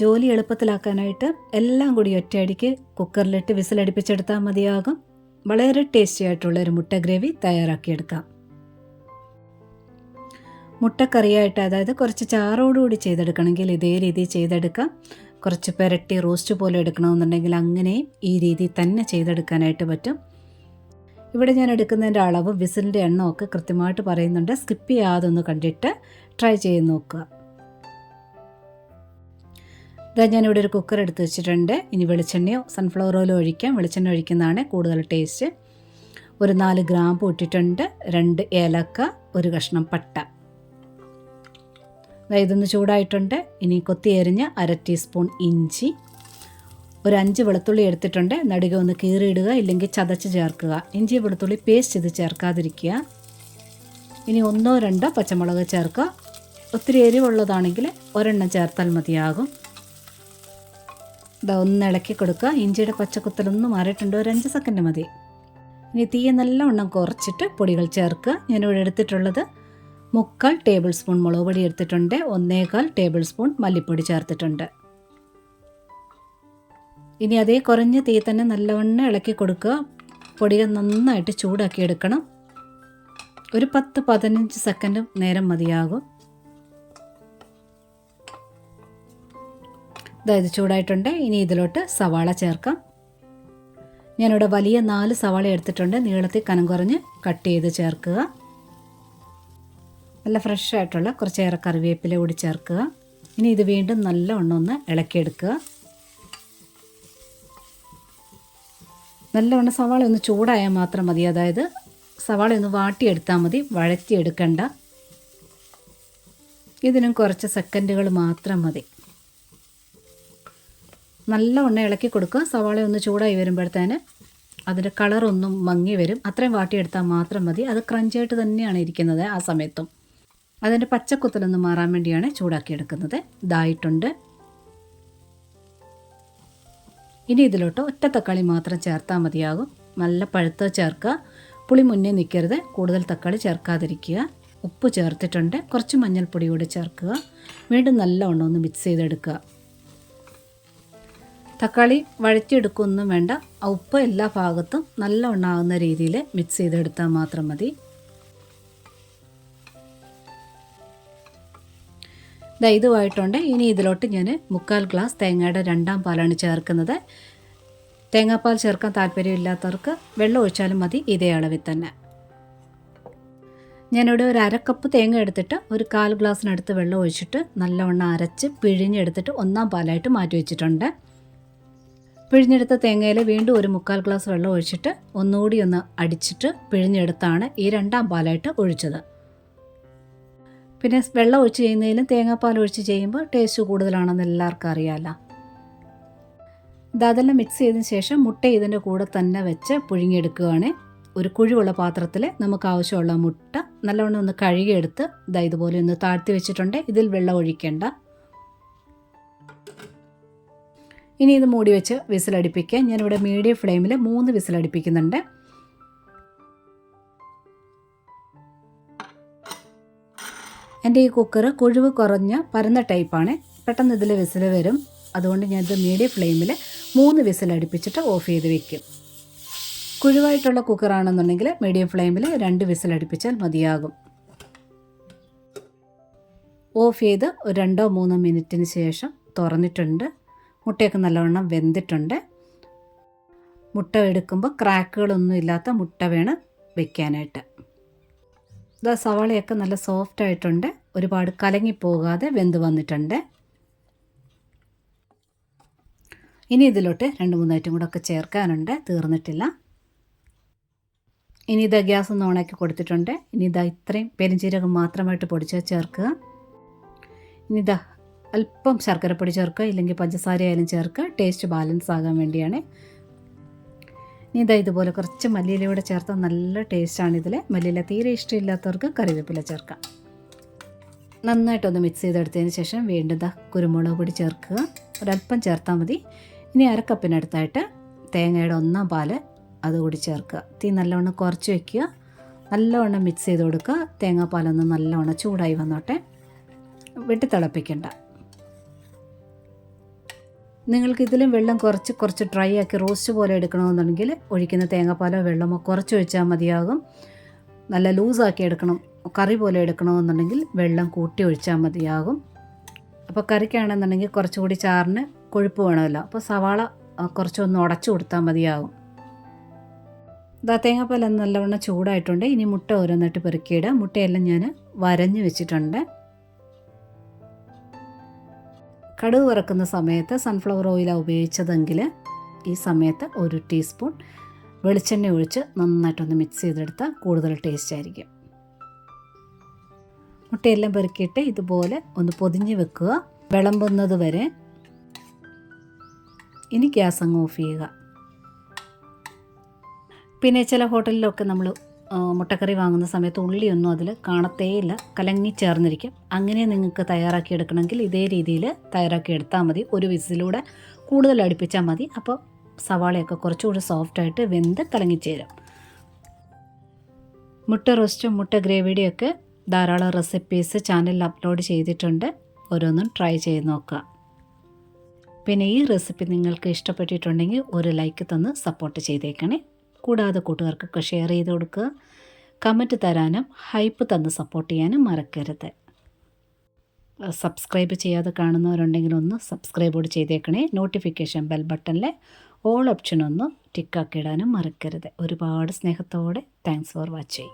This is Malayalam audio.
ജോലി എളുപ്പത്തിലാക്കാനായിട്ട് എല്ലാം കൂടി ഒറ്റയടിക്ക് കുക്കറിലിട്ട് വിസിലടിപ്പിച്ചെടുത്താൽ മതിയാകും. വളരെ ടേസ്റ്റി ആയിട്ടുള്ളൊരു മുട്ട ഗ്രേവി തയ്യാറാക്കിയെടുക്കാം. മുട്ടക്കറിയായിട്ട്, അതായത് കുറച്ച് ചാറോടുകൂടി ചെയ്തെടുക്കണമെങ്കിൽ ഇതേ രീതിയിൽ ചെയ്തെടുക്കാം. കുറച്ച് പെരട്ടി റോസ്റ്റ് പോലെ എടുക്കണമെന്നുണ്ടെങ്കിൽ അങ്ങനെയും ഈ രീതിയിൽ തന്നെ ചെയ്തെടുക്കാനായിട്ട് പറ്റും. ഇവിടെ ഞാൻ എടുക്കുന്നതിൻ്റെ അളവും വിസിലിൻ്റെ എണ്ണമൊക്കെ കൃത്യമായിട്ട് പറയുന്നുണ്ട്. സ്കിപ്പ് ചെയ്യാതൊന്ന് കണ്ടിട്ട് ട്രൈ ചെയ്ത് നോക്കുക. ഞാനിവിടെ ഒരു കുക്കർ എടുത്ത് വെച്ചിട്ടുണ്ട്. ഇനി വെളിച്ചെണ്ണയോ സൺഫ്ലവർ ഓയിലോ ഒഴിക്കാം. വെളിച്ചെണ്ണ ഒഴിക്കുന്നതാണ് കൂടുതൽ ടേസ്റ്റ്. ഒരു 4 ഗ്രാമ്പു ഇട്ടിട്ടുണ്ട്, 2 ഏലക്ക, ഒരു കഷ്ണം പട്ട. ഇതൊന്ന് ചൂടായിട്ടുണ്ട്. ഇനി കൊത്തി എരിഞ്ഞ് 1/2 ടീസ്പൂൺ ഇഞ്ചി, ഒരു 5 വെളുത്തുള്ളി എടുത്തിട്ടുണ്ട്. നടുക ഒന്ന് കീറിയിടുക, ഇല്ലെങ്കിൽ ചതച്ച് ചേർക്കുക. ഇഞ്ചി വെളുത്തുള്ളി പേസ്റ്റ് ഇത് ചേർക്കാതിരിക്കുക. ഇനി 1-2 പച്ചമുളക് ചേർക്കുക. ഒത്തിരി എരിവുള്ളതാണെങ്കിൽ ഒരെണ്ണം ചേർത്താൽ മതിയാകും. ഒന്ന് ഇളക്കി കൊടുക്കുക. ഇഞ്ചിയുടെ പച്ചക്കുത്തലൊന്ന് മാറിയിട്ടുണ്ട്, ഒരു 5 സെക്കൻഡ് മതി. ഇനി തീയെ നല്ലവണ്ണം കുറച്ചിട്ട് പൊടികൾ ചേർക്കുക. ഞാനിവിടെ എടുത്തിട്ടുള്ളത് 3/4 ടേബിൾ സ്പൂൺ മുളക് പൊടി എടുത്തിട്ടുണ്ട്, 1/4 ടേബിൾ സ്പൂൺ മല്ലിപ്പൊടി ചേർത്തിട്ടുണ്ട്. ഇനി അതേ കുറഞ്ഞ തീ തന്നെ നല്ലവണ്ണം ഇളക്കി കൊടുക്കുക. പൊടികൾ നന്നായിട്ട് ചൂടാക്കി എടുക്കണം. ഒരു 10-15 സെക്കൻഡ് നേരം മതിയാകും. ഇത് ചൂടായിട്ടുണ്ട്. ഇനി ഇതിലോട്ട് സവാള ചേർക്കാം. ഞാനിവിടെ വലിയ 4 സവാള എടുത്തിട്ടുണ്ട്. നീളത്തിൽ കനം കുറഞ്ഞ് കട്ട് ചെയ്ത് ചേർക്കുക. നല്ല ഫ്രഷ് ആയിട്ടുള്ള കുറച്ചേറെ കറിവേപ്പില കൂടി ചേർക്കുക. ഇനി ഇത് വീണ്ടും നല്ലവണ്ണം ഒന്ന് ഇളക്കിയെടുക്കുക. നല്ലവണ്ണം സവാള ഒന്ന് ചൂടായാൽ മാത്രം മതി. അതായത് സവാള ഒന്ന് വാട്ടിയെടുത്താൽ മതി, വഴറ്റിയെടുക്കണ്ട. ഇതിനും കുറച്ച് സെക്കൻഡുകൾ മാത്രം മതി. നല്ലവണ്ണം ഇളക്കി കൊടുക്കുക. സവാള ഒന്ന് ചൂടായി വരുമ്പോഴത്തേന് അതിൻ്റെ കളറൊന്നും മങ്ങി വരും. അത്രയും വാട്ടിയെടുത്താൽ മാത്രം മതി. അത് ക്രഞ്ചായിട്ട് തന്നെയാണ് ഇരിക്കുന്നത് ആ സമയത്തും. അതിൻ്റെ പച്ചക്കുത്തലൊന്ന് മാറാൻ വേണ്ടിയാണ് ചൂടാക്കിയെടുക്കുന്നത്. ഇതായിട്ടുണ്ട്. ഇനി ഇതിലോട്ട് ഒറ്റ തക്കാളി മാത്രം ചേർത്താൽ മതിയാകും. നല്ല പഴുത്ത ചേർക്കുക. പുളി മുന്നേ നിൽക്കരുത്. കൂടുതൽ തക്കാളി ചേർക്കാതിരിക്കുക. ഉപ്പ് ചേർത്തിട്ടുണ്ട്. കുറച്ച് മഞ്ഞൾപ്പൊടി കൂടി ചേർക്കുക. വീണ്ടും നല്ലവണ്ണം ഒന്ന് മിക്സ് ചെയ്തെടുക്കുക. തക്കാളി വഴറ്റിയെടുക്കുകയൊന്നും വേണ്ട. ഉപ്പ് എല്ലാ ഭാഗത്തും നല്ലവണ്ണം ആകുന്ന രീതിയിൽ മിക്സ് ചെയ്തെടുത്താൽ മാത്രം മതി. ഇതുമായിട്ടുണ്ട്. ഇനി ഇതിലോട്ട് ഞാൻ 3/4 ഗ്ലാസ് തേങ്ങയുടെ 2ാം പാലാണ് ചേർക്കുന്നത്. തേങ്ങാപ്പാൽ ചേർക്കാൻ താല്പര്യമില്ലാത്തവർക്ക് വെള്ളം ഒഴിച്ചാലും മതി, ഇതേ അളവിൽ തന്നെ. ഞാനിവിടെ ഒരു 1/2 കപ്പ് തേങ്ങ എടുത്തിട്ട് ഒരു 1/4 ഗ്ലാസ്സിനടുത്ത് വെള്ളം ഒഴിച്ചിട്ട് നല്ലവണ്ണം അരച്ച് പിഴിഞ്ഞെടുത്തിട്ട് 1ാം പാലായിട്ട് മാറ്റി വെച്ചിട്ടുണ്ട്. പിഴിഞ്ഞെടുത്ത തേങ്ങയിൽ വീണ്ടും ഒരു 3/4 ഗ്ലാസ് വെള്ളം ഒഴിച്ചിട്ട് ഒന്നുകൂടി ഒന്ന് അടിച്ചിട്ട് പിഴിഞ്ഞെടുത്താണ് ഈ 2ാം പാലായിട്ട് ഒഴിച്ചത്. പിന്നെ വെള്ളം ഒഴിച്ച് ചെയ്യുന്നതിലും തേങ്ങാപ്പാൽ ഒഴിച്ച് ചെയ്യുമ്പോൾ ടേസ്റ്റ് കൂടുതലാണെന്ന് എല്ലാവർക്കും അറിയാമല്ലോ. അതെല്ലാം മിക്സ് ചെയ്തതിന് ശേഷം മുട്ട ഇതിൻ്റെ കൂടെ തന്നെ വെച്ച് പുഴുങ്ങിയെടുക്കുകയാണ്. ഒരു കുഴിവുള്ള പാത്രത്തിൽ നമുക്ക് ആവശ്യമുള്ള മുട്ട നല്ലവണ്ണം ഒന്ന് കഴുകിയെടുത്ത് ഇതുപോലെ ഒന്ന് താഴ്ത്തി വെച്ചിട്ടുണ്ട്. ഇതിൽ വെള്ളം ഒഴിക്കേണ്ട. ഇനി ഇത് മൂടി വെച്ച് വിസിലടിപ്പിക്കുക. ഞാനിവിടെ മീഡിയം ഫ്ലെയിമിൽ 3 വിസിലടിപ്പിക്കുന്നുണ്ട്. എൻ്റെ ഈ കുക്കർ കുഴിവ് കുറഞ്ഞ പരന്ന ടൈപ്പാണ്. പെട്ടെന്ന് ഇതിൽ വിസിൽ വരും. അതുകൊണ്ട് ഞാനിത് മീഡിയം ഫ്ലെയിമിൽ 3 വിസിലടിപ്പിച്ചിട്ട് ഓഫ് ചെയ്ത് വെക്കും. കുഴിവായിട്ടുള്ള കുക്കറാണെന്നുണ്ടെങ്കിൽ മീഡിയം ഫ്ലെയിമിൽ 2 വിസിലടിപ്പിച്ചാൽ മതിയാകും. ഓഫ് ചെയ്ത് ഒരു 2-3 മിനിറ്റിന് ശേഷം തുറന്നിട്ടുണ്ട്. മുട്ടയൊക്കെ നല്ലവണ്ണം വെന്തിട്ടുണ്ട്. മുട്ട എടുക്കുമ്പോൾ ക്രാക്കുകളൊന്നും ഇല്ലാത്ത മുട്ട വേണം വെക്കാനായിട്ട്. സവാളയൊക്കെ നല്ല സോഫ്റ്റ് ആയിട്ടുണ്ട്. ഒരുപാട് കലങ്ങിപ്പോകാതെ വെന്ത് വന്നിട്ടുണ്ട്. ഇനി ഇതിലോട്ട് 2-3 ഐറ്റം കൂടെ ഒക്കെ ചേർക്കാനുണ്ട്, തീർന്നിട്ടില്ല. ഇനി ഗ്യാസ് ഒന്ന് ഓണാക്കി കൊടുത്തിട്ടുണ്ട്. ഇനി ഇത്രയും പെരുംജീരകം മാത്രമായിട്ട് പൊടിച്ച് ചേർക്കുക. ഇനി അല്പം ശർക്കരപ്പൊടി ചേർക്കുക, ഇല്ലെങ്കിൽ പഞ്ചസാര ആയാലും ചേർക്കുക. ടേസ്റ്റ് ബാലൻസ് ആകാൻ വേണ്ടിയാണ്. ഇനി ഇതുപോലെ കുറച്ച് മല്ലിയിലൂടെ ചേർത്താൽ നല്ല ടേസ്റ്റാണ് ഇതിൽ. മല്ലിയില തീരെ ഇഷ്ടമില്ലാത്തവർക്ക് കറിവേപ്പില ചേർക്കാം. നന്നായിട്ടൊന്ന് മിക്സ് ചെയ്തെടുത്തതിന് ശേഷം വീണ്ടും കുരുമുളക് പൊടി ചേർക്കുക. ഒരല്പം ചേർത്താൽ മതി. ഇനി 1/2 കപ്പിനടുത്തായിട്ട് തേങ്ങയുടെ 1ാം പാല് അതുകൂടി ചേർക്കുക. തീ നല്ലവണ്ണം കുറച്ച് വയ്ക്കുക. നല്ലവണ്ണം മിക്സ് ചെയ്ത് കൊടുക്കുക. തേങ്ങാപ്പാലൊന്ന് നല്ലവണ്ണം ചൂടായി വന്നോട്ടെ. വെട്ടി തിളപ്പിക്കണ്ട. നിങ്ങൾക്ക് ഇതിലും വെള്ളം കുറച്ച് ഡ്രൈ ആക്കി റോസ്റ്റ് പോലെ എടുക്കണമെന്നുണ്ടെങ്കിൽ ഒഴിക്കുന്ന തേങ്ങാപ്പാലോ വെള്ളമോ കുറച്ച് ഒഴിച്ചാൽ മതിയാകും. നല്ല ലൂസാക്കി എടുക്കണം, കറി പോലെ എടുക്കണമെന്നുണ്ടെങ്കിൽ വെള്ളം കൂട്ടി ഒഴിച്ചാൽ മതിയാകും. അപ്പോൾ കറിക്കാണെന്നുണ്ടെങ്കിൽ കുറച്ചുകൂടി ചാറിന് കൊഴുപ്പ് വേണമല്ലോ, അപ്പോൾ സവാള കുറച്ചൊന്ന് ഉടച്ചു കൊടുത്താൽ മതിയാകും. തേങ്ങാപ്പാൽ നല്ലവണ്ണം ചൂടായിട്ടുണ്ട്. ഇനി മുട്ട ഓരോന്നിട്ട് പെറുക്കിയിടുക. മുട്ടയെല്ലാം ഞാൻ വരഞ്ഞ് വെച്ചിട്ടുണ്ട്. കടുക് വറക്കുന്ന സമയത്ത് സൺഫ്ലവർ ഓയിലാണ് ഉപയോഗിച്ചതെങ്കിൽ ഈ സമയത്ത് 1 ടീസ്പൂൺ വെളിച്ചെണ്ണ ഒഴിച്ച് നന്നായിട്ടൊന്ന് മിക്സ് ചെയ്തെടുത്താൽ കൂടുതൽ ടേസ്റ്റ് ആയിരിക്കും. മുട്ടയെല്ലാം പെറുക്കിയിട്ട് ഇതുപോലെ ഒന്ന് പൊതിഞ്ഞ് വെക്കുക, വിളമ്പുന്നത് വരെ. ഇനി ഗ്യാസ് അങ്ങ് ഓഫ് ചെയ്യുക. പിന്നെ ചില ഹോട്ടലിലൊക്കെ നമ്മൾ മുട്ടക്കറി വാങ്ങുന്ന സമയത്ത് ഉള്ളിയൊന്നും അതിൽ കാണത്തേയില്ല, കലങ്ങി ചേർന്നിരിക്കും. അങ്ങനെ നിങ്ങൾക്ക് തയ്യാറാക്കി എടുക്കണമെങ്കിൽ ഇതേ രീതിയിൽ തയ്യാറാക്കി എടുത്താൽ മതി. ഒരു വിസിലൂടെ കൂടുതൽ അടുപ്പിച്ചാൽ മതി. അപ്പോൾ സവാളയൊക്കെ കുറച്ചുകൂടി സോഫ്റ്റായിട്ട് വെന്ത് കലങ്ങിച്ചേരും. മുട്ട റോസ്റ്റും മുട്ട ഗ്രേവിയുടെയൊക്കെ ധാരാളം റെസിപ്പീസ് ചാനലിൽ അപ്ലോഡ് ചെയ്തിട്ടുണ്ട്. ഓരോന്നും ട്രൈ ചെയ്ത് നോക്കുക. പിന്നെ ഈ റെസിപ്പി നിങ്ങൾക്ക് ഇഷ്ടപ്പെട്ടിട്ടുണ്ടെങ്കിൽ ഒരു ലൈക്ക് തന്ന് സപ്പോർട്ട് ചെയ്തേക്കണേ. കൂടാതെ കൂട്ടുകാർക്കൊക്കെ ഷെയർ ചെയ്ത് കൊടുക്കുക. കമൻറ്റ് തരാനും ഹൈപ്പ് തന്ന് സപ്പോർട്ട് ചെയ്യാനും മറക്കരുത്. സബ്സ്ക്രൈബ് ചെയ്യാതെ കാണുന്നവരുണ്ടെങ്കിൽ ഒന്ന് സബ്സ്ക്രൈബ് കൂടി ചെയ്തേക്കണേ. നോട്ടിഫിക്കേഷൻ ബെൽ ബട്ടണിലെ ഓൾ ഓപ്ഷൻ ഒന്ന് ടിക്കാക്കി ഇടാനും മറക്കരുത്. ഒരുപാട് സ്നേഹത്തോടെ താങ്ക്സ് ഫോർ വാച്ചിങ്.